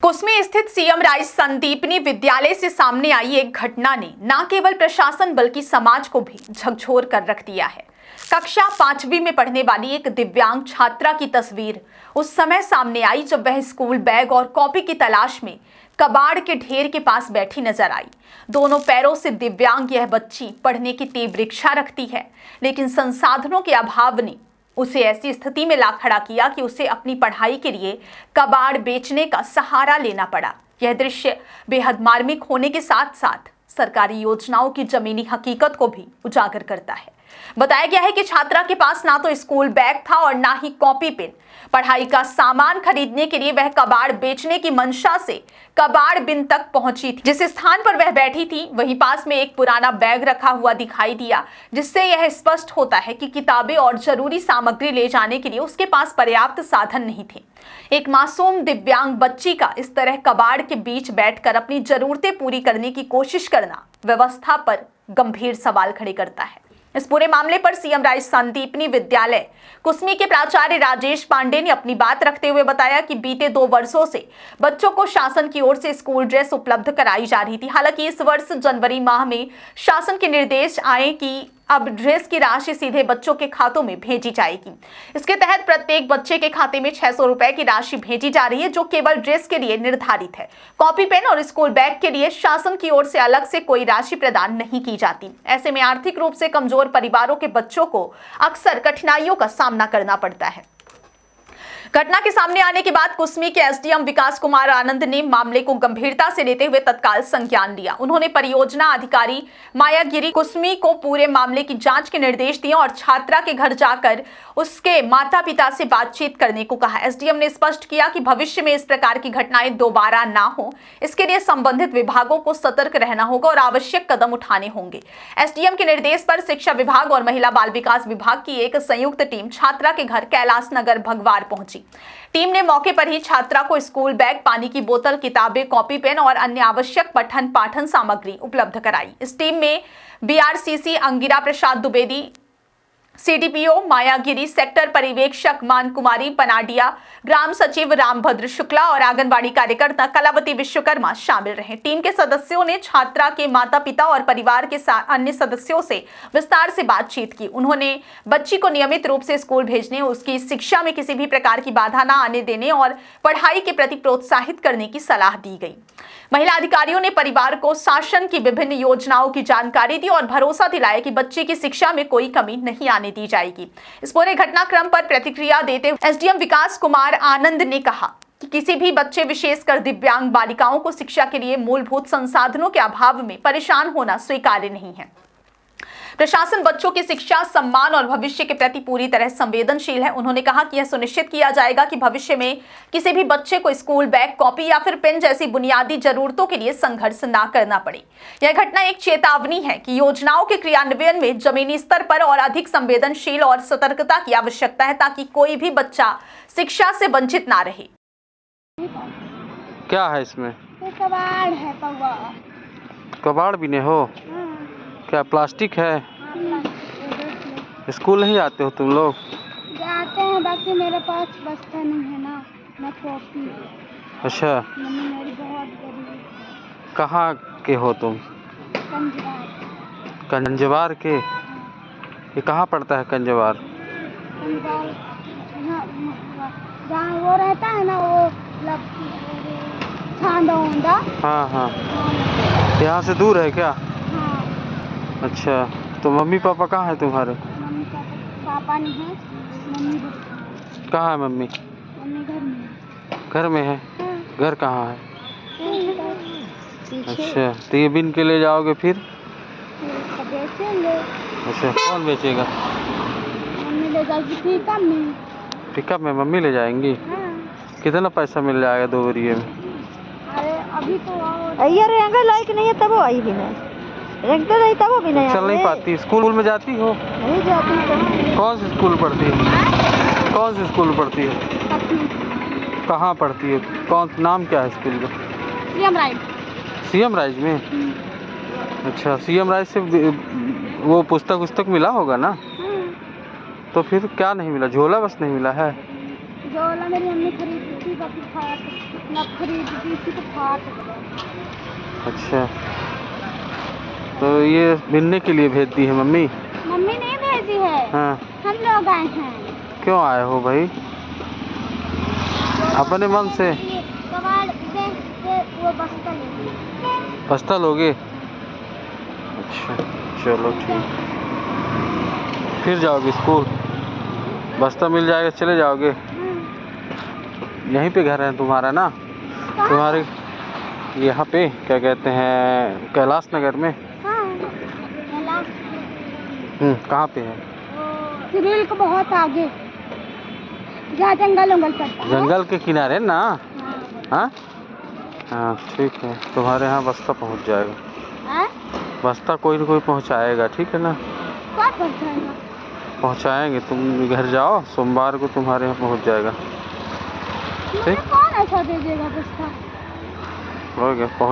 कुसमी स्थित CM rise Sandipani विद्यालय से सामने आई एक घटना ने न केवल प्रशासन बल्कि समाज को भी झकझोर कर रख दिया है। कक्षा 5वीं में पढ़ने वाली एक दिव्यांग छात्रा की तस्वीर उस समय सामने आई जब वह स्कूल बैग और कॉपी की तलाश में कबाड़ के ढेर के पास बैठी नजर आई। दोनों पैरों से दिव्यांग यह बच्ची पढ़ने की तीव्र इच्छा रखती है, लेकिन संसाधनों के अभाव ने उसे ऐसी स्थिति में ला खड़ा किया कि उसे अपनी पढ़ाई के लिए कबाड़ बेचने का सहारा लेना पड़ा। यह दृश्य बेहद मार्मिक होने के साथ साथ सरकारी योजनाओं की जमीनी हकीकत को भी उजागर करता है। बताया गया है कि छात्रा के पास ना तो स्कूल बैग था और ना ही कॉपी पेन। पढ़ाई का सामान खरीदने के लिए वह कबाड़ बेचने की मंशा से कबाड़ बिन तक पहुंची थी। जिस स्थान पर वह बैठी थी वहीं पास में एक पुराना बैग रखा हुआ दिखाई दिया, जिससे यह स्पष्ट होता है कि किताबें और जरूरी सामग्री ले जाने के लिए उसके पास पर्याप्त साधन नहीं थे। एक मासूम दिव्यांग बच्ची का इस तरह कबाड़ के बीच बैठकर अपनी जरूरतें पूरी करने की कोशिश करना व्यवस्था पर गंभीर सवाल खड़े करता है। इस पूरे मामले पर सीएम राइज संदीपनी विद्यालय कुसमी के प्राचार्य राजेश पांडे ने अपनी बात रखते हुए बताया कि बीते 2 वर्षों से बच्चों को शासन की ओर से स्कूल ड्रेस उपलब्ध कराई जा रही थी। हालांकि इस वर्ष जनवरी माह में शासन के निर्देश आए कि अब ड्रेस की राशि सीधे बच्चों के खातों में भेजी जाएगी। इसके तहत प्रत्येक बच्चे के खाते में 600 रुपए की राशि भेजी जा रही है, जो केवल ड्रेस के लिए निर्धारित है। कॉपी पेन और स्कूल बैग के लिए शासन की ओर से अलग से कोई राशि प्रदान नहीं की जाती। ऐसे में आर्थिक रूप से कमजोर परिवारों के बच्चों को अक्सर कठिनाइयों का सामना करना पड़ता है। घटना के सामने आने के बाद कुसमी के एसडीएम विकास कुमार आनंद ने मामले को गंभीरता से लेते हुए तत्काल संज्ञान लिया। उन्होंने परियोजना अधिकारी मायागिरी कुसमी को पूरे मामले की जांच के निर्देश दिए और छात्रा के घर जाकर उसके माता पिता से बातचीत करने को कहा। एसडीएम ने स्पष्ट किया कि भविष्य में इस प्रकार की घटनाएं दोबारा ना हो, इसके लिए संबंधित विभागों को सतर्क रहना होगा और आवश्यक कदम उठाने होंगे। एसडीएम के निर्देश पर शिक्षा विभाग और महिला बाल विकास विभाग की एक संयुक्त टीम छात्रा के घर कैलाश नगर भगवार पहुंची। टीम ने मौके पर ही छात्रा को स्कूल बैग, पानी की बोतल, किताबें, कॉपी पेन और अन्य आवश्यक पठन पाठन सामग्री उपलब्ध कराई। इस टीम में BRCC Angira Prasad Dwivedi, CDPO मायागिरी, sector पर्यवेक्षक मान कुमारी पनाडिया, ग्राम सचिव रामभद्र शुक्ला और आंगनबाड़ी कार्यकर्ता कलावती विश्वकर्मा शामिल रहे। टीम के सदस्यों ने छात्रा के माता पिता और परिवार के अन्य सदस्यों से विस्तार से बातचीत की। उन्होंने बच्ची को नियमित रूप से स्कूल भेजने, उसकी शिक्षा में किसी भी प्रकार की बाधा न आने देने और पढ़ाई के प्रति प्रोत्साहित करने की सलाह दी गई। महिला अधिकारियों ने परिवार को शासन की विभिन्न योजनाओं की जानकारी दी और भरोसा दिलाया कि बच्चे की शिक्षा में कोई कमी नहीं आने दी जाएगी। इस पूरे घटनाक्रम पर प्रतिक्रिया देते हुए एसडीएम विकास कुमार आनंद ने कहा कि किसी भी बच्चे, विशेषकर दिव्यांग बालिकाओं को शिक्षा के लिए मूलभूत संसाधनों के अभाव में परेशान होना स्वीकार्य नहीं है। प्रशासन बच्चों की शिक्षा, सम्मान और भविष्य के प्रति पूरी तरह संवेदनशील है। उन्होंने कहा कि यह सुनिश्चित किया जाएगा कि भविष्य में किसी भी बच्चे को स्कूल बैग, कॉपी या फिर पेन जैसी बुनियादी जरूरतों के लिए संघर्ष न करना पड़े। यह घटना एक चेतावनी है कि योजनाओं के क्रियान्वयन में जमीनी स्तर पर और अधिक संवेदनशील और सतर्कता की आवश्यकता है, ताकि कोई भी बच्चा शिक्षा से वंचित ना रहे। क्या है इसमें? कबाड़ है। कबाड़ भी नहीं हो? क्या प्लास्टिक है? स्कूल नहीं जाते हो तुम लोग? जाते हैं, बाकी मेरे पास बस्ता नहीं है ना कॉपी। अच्छा, मम्मी मेरी बहुत गरीब। कहाँ के हो तुम? कंजवार के? ये कहाँ पड़ता है कंजवार? जहाँ वो रहता है ना, वो छांडा। हाँ, यहाँ से दूर है क्या? हाँ। अच्छा, तो मम्मी पापा कहाँ है तुम्हारे? मम्मी पापा नहीं है, मम्मी कहाँ है मम्मी? मम्मी घर में। घर में है? हाँ। घर कहाँ है? पीछे। अच्छा, तो ये बिन के ले जाओगे फिर? बेचेंगे। अच्छा, कौन बेचेगा? मम्मी ले जाएगी पिकअप में। पिकअप में मम्मी ले जाएंगी? हाँ। कितना पैसा मिल जाएगा 2 बोरिये में? अरे अभी तो लाइक नहीं है तब वो आई भी नहीं, रही तब वो भी नहीं चल नहीं पाती। स्कूल में जाती हो? नहीं जाती। कौन सी स्कूल पढ़ती है? कौन सी स्कूल पढ़ती है? कहाँ पढ़ती है? कौन नाम क्या है स्कूल का? सीएम राइज में? अच्छा, सीएम राइज से वो पुस्तक मिला होगा ना? तो फिर क्या नहीं मिला? झोला बस नहीं मिला है? झोला मेरी मम्मी खरीदी थी। इसी का भी फाट ना खरीद दी थी तो फाट गया। अच्छा, तो ये मिलने के लिए भेज दी है मम्मी? मम्मी नहीं भेजी है, हाँ, हम लोग आए हैं। क्यों आए हो भाई? अपने मन से? ये कबाड़ देख के वो बस्ता ले बस्ता लोगे? अच्छा, चलो ठीक। फिर जाओगे स्कूल? बस्ता मिल जाएगा चले जाओगे? यहीं पे घर है तुम्हारा ना? तुम्हारे यहाँ पे क्या कहते हैं, कैलाश नगर में? कहाँ पे है? सिरिल को बहुत आगे, जहाँ जंगल उंगल पड़ता है। जंगल के किनारे ना? हाँ। हाँ हाँ, ठीक है, तुम्हारे यहाँ बस्ता पहुँच जाएगा। हाँ? बस्ता कोई न कोई पहुँचाएगा, ठीक है ना? कौन पहुँचाएगा? पहुँचाएंगे, तुम घर जाओ, सोमवार को तुम्हारे यहाँ पहुँच जाएगा। मुझे कौन ऐसा दे देगा बस्ता? हो गया, पहुँच